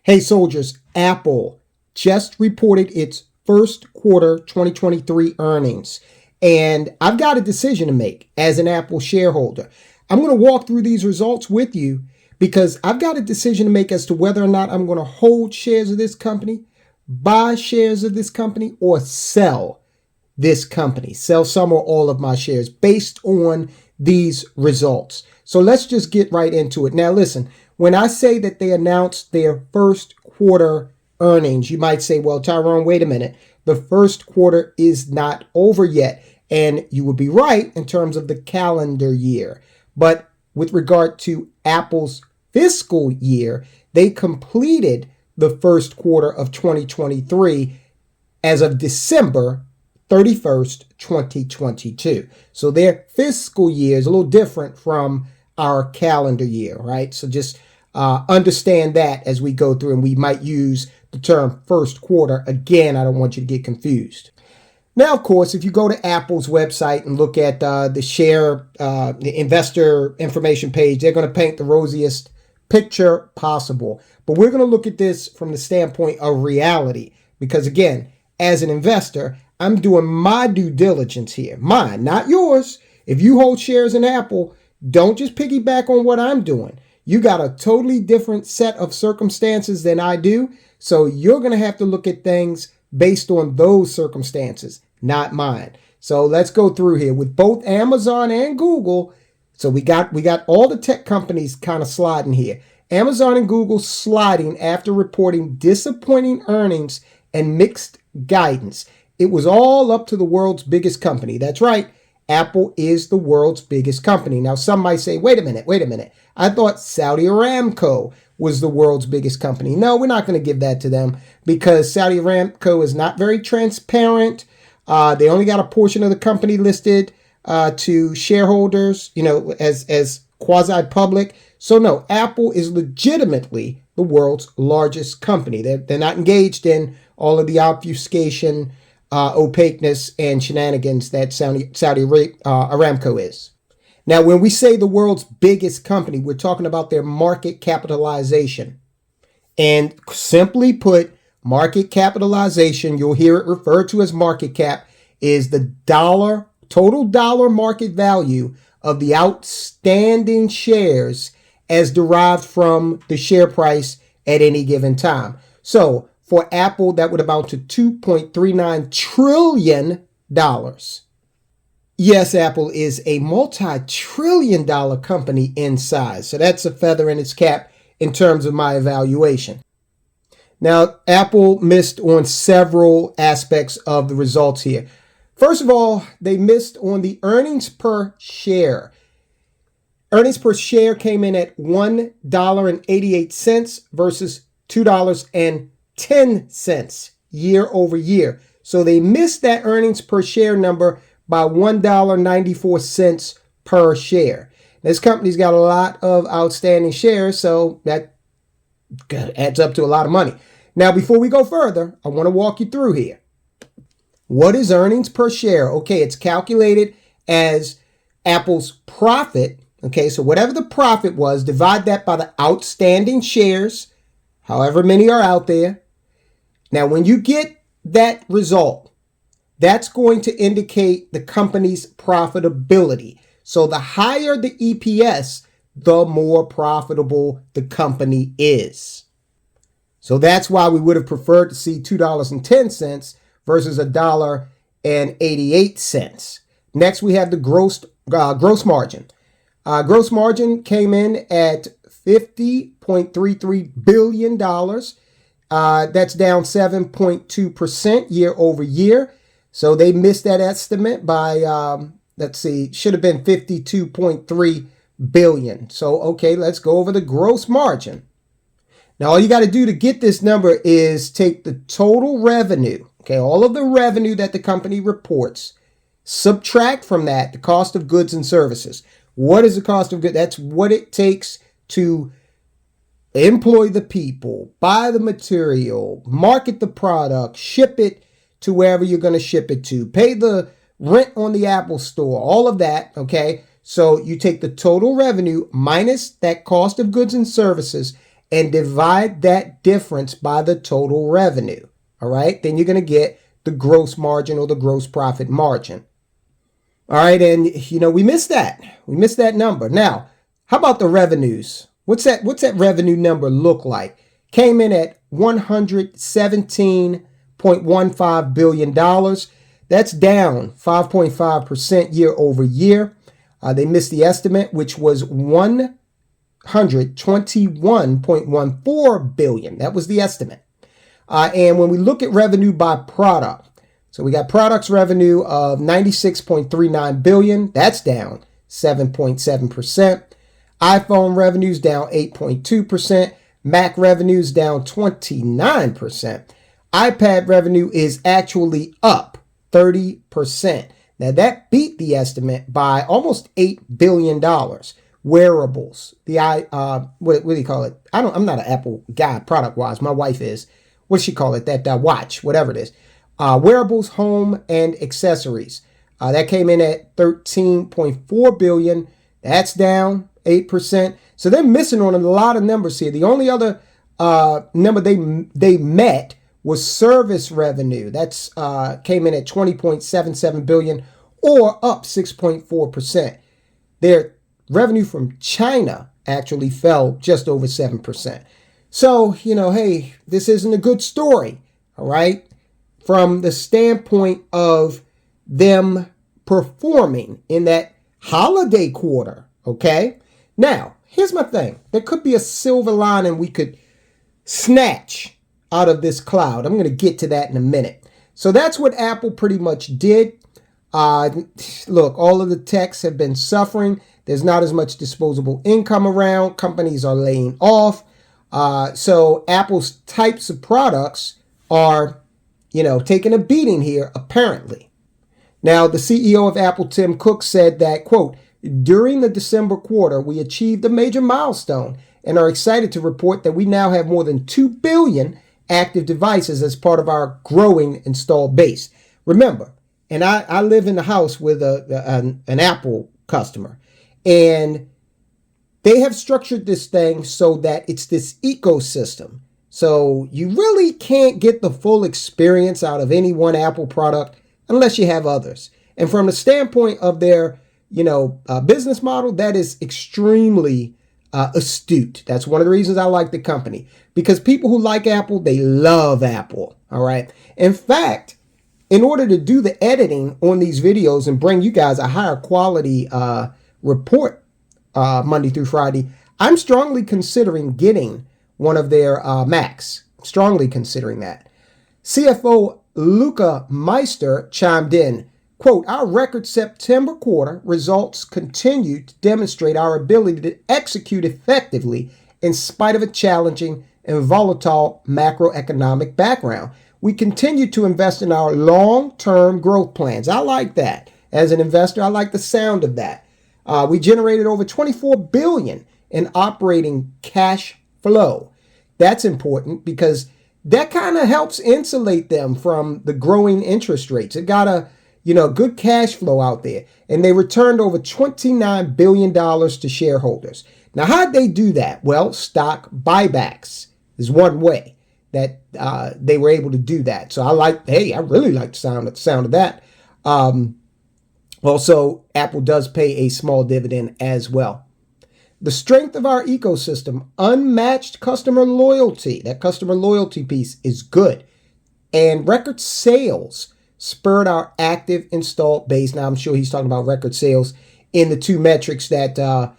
Hey soldiers, Apple just reported its first quarter 2023 earnings. And I've got a decision to make as an Apple shareholder. I'm going to walk through these results with you because I've got a decision to make as to whether or not I'm going to hold shares of this company, buy shares of this company, or sell this company, sell some or all of my shares based on these results. So let's just get right into it. Now, listen, when I say that they announced their first quarter earnings, you might say, well, Tyrone, wait a minute. The first quarter is not over yet. And you would be right in terms of the calendar year. But with regard to Apple's fiscal year, they completed the first quarter of 2023 as of December 31st, 2022. So their fiscal year is a little different from our calendar year, right? So just understand that as we go through, and we might use the term first quarter. Again, I don't want you to get confused. Now, of course, if you go to Apple's website and look at the investor information page, they're going to paint the rosiest picture possible. But we're going to look at this from the standpoint of reality, because again, as an investor, I'm doing my due diligence here. Mine, not yours. If you hold shares in Apple, don't just piggyback on what I'm doing. You got a totally different set of circumstances than I do. So you're going to have to look at things based on those circumstances, not mine. So let's go through here with both Amazon and Google. So we got all the tech companies kind of sliding here. Amazon and Google sliding after reporting disappointing earnings and mixed guidance. It was all up to the world's biggest company. That's right. Apple is the world's biggest company. Now, some might say, wait a minute. I thought Saudi Aramco was the world's biggest company. No, we're not going to give that to them because Saudi Aramco is not very transparent. They only got a portion of the company listed to shareholders, as quasi-public. So no, Apple is legitimately the world's largest company. They're not engaged in all of the obfuscation, opaqueness, and shenanigans that Saudi Aramco is. Now, when we say the world's biggest company, we're talking about their market capitalization. And simply put, market capitalization, you'll hear it referred to as market cap, is the total dollar market value of the outstanding shares as derived from the share price at any given time. So for Apple, that would amount to $2.39 trillion. Yes, Apple is a multi-trillion-dollar company in size. So that's a feather in its cap in terms of my evaluation. Now, Apple missed on several aspects of the results here. First of all, they missed on the earnings per share. Earnings per share came in at $1.88 versus $2.10 year over year. So they missed that earnings per share number by $1.94 per share. This company's got a lot of outstanding shares, so that adds up to a lot of money. Now, before we go further, I want to walk you through here. What is earnings per share? Okay, it's calculated as Apple's profit. Okay, so whatever the profit was, divide that by the outstanding shares, however many are out there. Now, when you get that result, that's going to indicate the company's profitability. So the higher the EPS, the more profitable the company is. So that's why we would have preferred to see $2.10 versus $1.88. Next, we have the gross margin. Gross margin came in at $50.33 billion. That's down 7.2% year over year. So they missed that estimate by, should have been 52.3 billion. So, okay, let's go over the gross margin. Now, all you got to do to get this number is take the total revenue, okay, all of the revenue that the company reports, subtract from that the cost of goods and services. What is the cost of goods? That's what it takes to employ the people, buy the material, market the product, ship it to wherever you're going to ship it to, pay the rent on the Apple store, all of that, okay? So you take the total revenue minus that cost of goods and services, and divide that difference by the total revenue. All right, then you're going to get the gross margin or the gross profit margin. All right, and we missed that. We missed that number. Now, how about the revenues? What's that revenue number look like? Came in at $117.15 billion. That's down 5.5% year over year. They missed the estimate, which was $121.14 billion. That was the estimate. And when we look at revenue by product, so we got products revenue of $96.39 billion. That's down 7.7%. iPhone revenues down 8.2%. Mac revenues down 29%. iPad revenue is actually up 30%. Now that beat the estimate by almost $8 billion. Wearables, what do you call it? I'm not an Apple guy product wise. My wife is. What does she call it? That watch, whatever it is. Wearables, home, and accessories. That came in at $13.4 billion. That's down 8%. So they're missing on a lot of numbers here. The only other number they met was service revenue. That's came in at $20.77 billion, or up 6.4%. Their revenue from China actually fell just over 7%. So, hey, this isn't a good story, all right, from the standpoint of them performing in that holiday quarter, okay? Now, here's my thing. There could be a silver lining we could snatch out of this cloud. I'm going to get to that in a minute. So that's what Apple pretty much did. Look, all of the techs have been suffering. There's not as much disposable income around. Companies are laying off. So Apple's types of products are, taking a beating here, apparently. Now, the CEO of Apple, Tim Cook, said that, quote, during the December quarter, we achieved a major milestone and are excited to report that we now have more than 2 billion active devices as part of our growing installed base. Remember, and I live in the house with an Apple customer, and they have structured this thing so that it's this ecosystem. So you really can't get the full experience out of any one Apple product unless you have others. And from the standpoint of their, business model, that is extremely astute. That's one of the reasons I like the company, because people who like Apple, they love Apple. All right. In fact, in order to do the editing on these videos and bring you guys a higher quality report Monday through Friday, I'm strongly considering getting one of their Macs. Strongly considering that. CFO Luca Meister chimed in, quote, our record September quarter results continue to demonstrate our ability to execute effectively in spite of a challenging and volatile macroeconomic background. We continue to invest in our long-term growth plans. I like that. As an investor, I like the sound of that. We generated over $24 billion in operating cash flow. That's important because that kind of helps insulate them from the growing interest rates. It got a good cash flow out there, and they returned over $29 billion to shareholders. Now, how'd they do that? Well, stock buybacks is one way that they were able to do that. So I really like the sound of that. Also, Apple does pay a small dividend as well. The strength of our ecosystem, unmatched customer loyalty, that customer loyalty piece is good. And record sales spurred our active installed base. Now, I'm sure he's talking about record sales in the two metrics that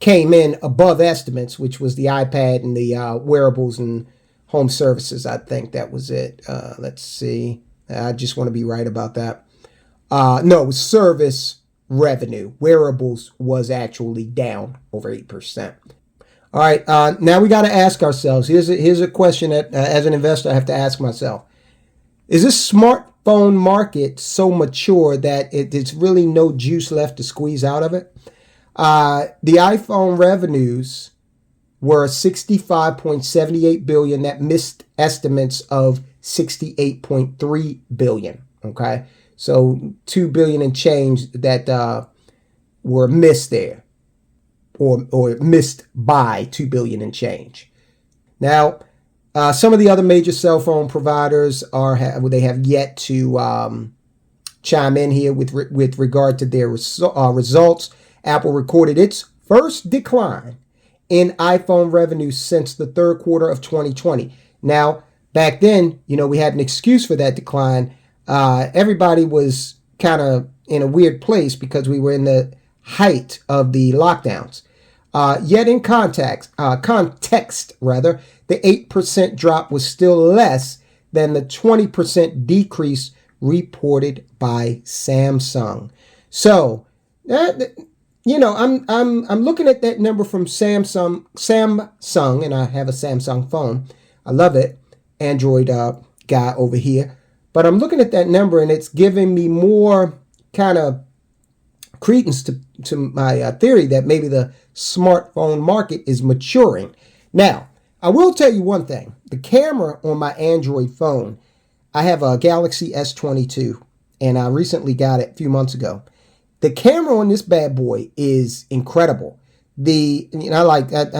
came in above estimates, which was the iPad and the wearables and home services. I think that was it. Let's see. I just want to be right about that. No, it was service revenue. Wearables was actually down over 8%. All right. Now we got to ask ourselves. Here's a question that, as an investor, I have to ask myself. Is this smartphone market so mature that it's really no juice left to squeeze out of it? The iPhone revenues were $65.78 billion. That missed estimates of $68.3 billion. Okay. So $2 billion and change that were missed there, or missed by $2 billion and change. Now, some of the other major cell phone providers they have yet to chime in here with regard to their results. Apple recorded its first decline in iPhone revenue since the third quarter of 2020. Now, back then, we had an excuse for that decline. Everybody was kind of in a weird place because we were in the height of the lockdowns. Yet in context, the 8% drop was still less than the 20% decrease reported by Samsung. So, I'm looking at that number from Samsung, and I have a Samsung phone. I love it, Android guy over here. But I'm looking at that number, and it's giving me more kind of credence to my theory that maybe the smartphone market is maturing. Now, I will tell you one thing. The camera on my Android phone, I have a Galaxy S22, and I recently got it a few months ago. The camera on this bad boy is incredible. I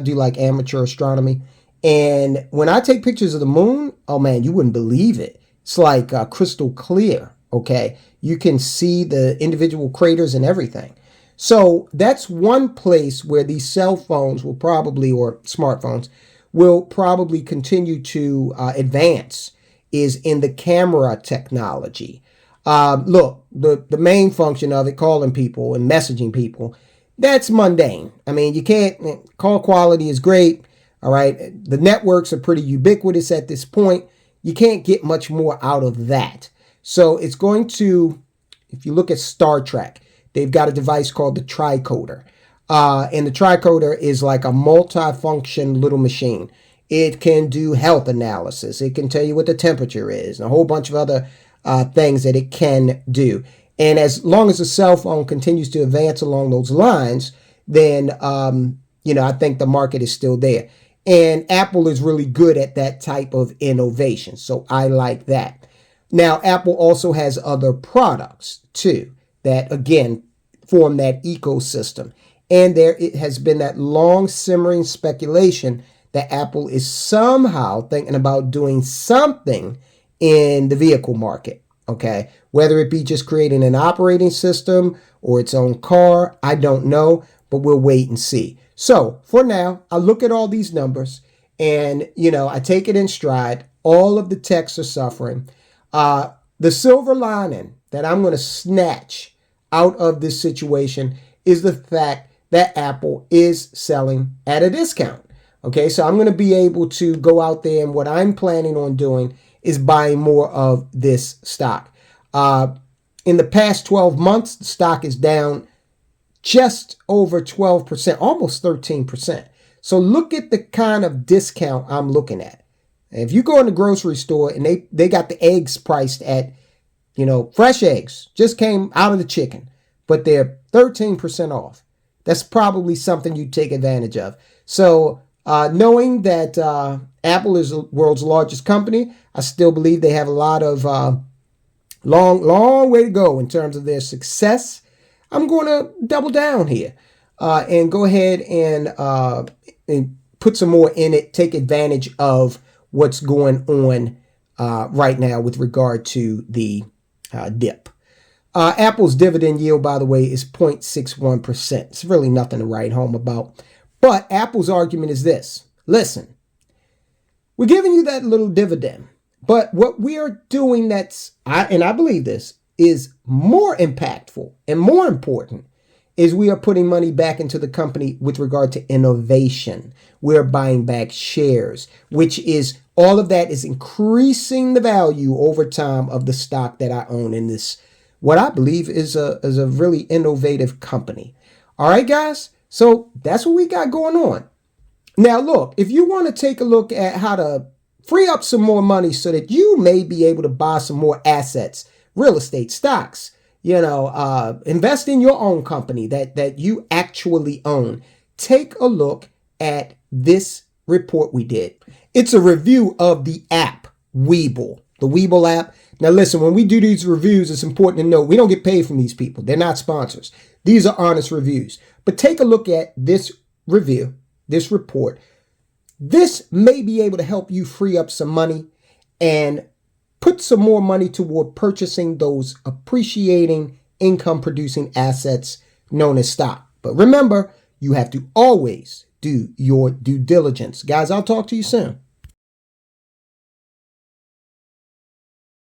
do like amateur astronomy, and when I take pictures of the moon, oh man, you wouldn't believe it. It's like crystal clear. Okay, you can see the individual craters and everything. So that's one place where these cell phones or smartphones will probably continue to advance, is in the camera technology. Look, the main function of it, calling people and messaging people, that's mundane. I mean, call quality is great. All right. The networks are pretty ubiquitous at this point. You can't get much more out of that. So it's going to, if you look at Star Trek, they've got a device called the tricoder. And the tricoder is like a multi-function little machine. It can do health analysis. It can tell you what the temperature is and a whole bunch of other things that it can do. And as long as the cell phone continues to advance along those lines, then, I think the market is still there. And Apple is really good at that type of innovation. So I like that. Now, Apple also has other products, too, that, again, form that ecosystem. And it has been that long simmering speculation that Apple is somehow thinking about doing something in the vehicle market, okay? Whether it be just creating an operating system or its own car, I don't know, but we'll wait and see. So, for now, I look at all these numbers and, I take it in stride. All of the techs are suffering. The silver lining that I'm going to snatch out of this situation is the fact that Apple is selling at a discount. Okay, so I'm going to be able to go out there, and what I'm planning on doing is buying more of this stock. In the past 12 months, the stock is down just over 12%, almost 13%. So look at the kind of discount I'm looking at. If you go in the grocery store and they got the eggs priced at, fresh eggs, just came out of the chicken, but they're 13% off. That's probably something you take advantage of. So knowing that Apple is the world's largest company, I still believe they have a lot of long way to go in terms of their success. I'm going to double down here and go ahead and put some more in it, take advantage of what's going on right now with regard to the dip. Apple's dividend yield, by the way, is 0.61%. It's really nothing to write home about. But Apple's argument is this. Listen, we're giving you that little dividend. But what we are doing and I believe this, is more impactful and more important is we are putting money back into the company with regard to innovation. We're buying back shares, which is all of that is increasing the value over time of the stock that I own in this, what I believe is a really innovative company. All right, guys. So that's what we got going on. Now, look, if you want to take a look at how to free up some more money so that you may be able to buy some more assets, real estate, stocks, invest in your own company that you actually own, take a look at this report we did. It's a review of the app, Webull, the Webull app. Now, listen, when we do these reviews, it's important to know we don't get paid from these people. They're not sponsors. These are honest reviews. But take a look at this review, this report. This may be able to help you free up some money and put some more money toward purchasing those appreciating income producing assets known as stock. But remember, you have to always do your due diligence. Guys, I'll talk to you soon.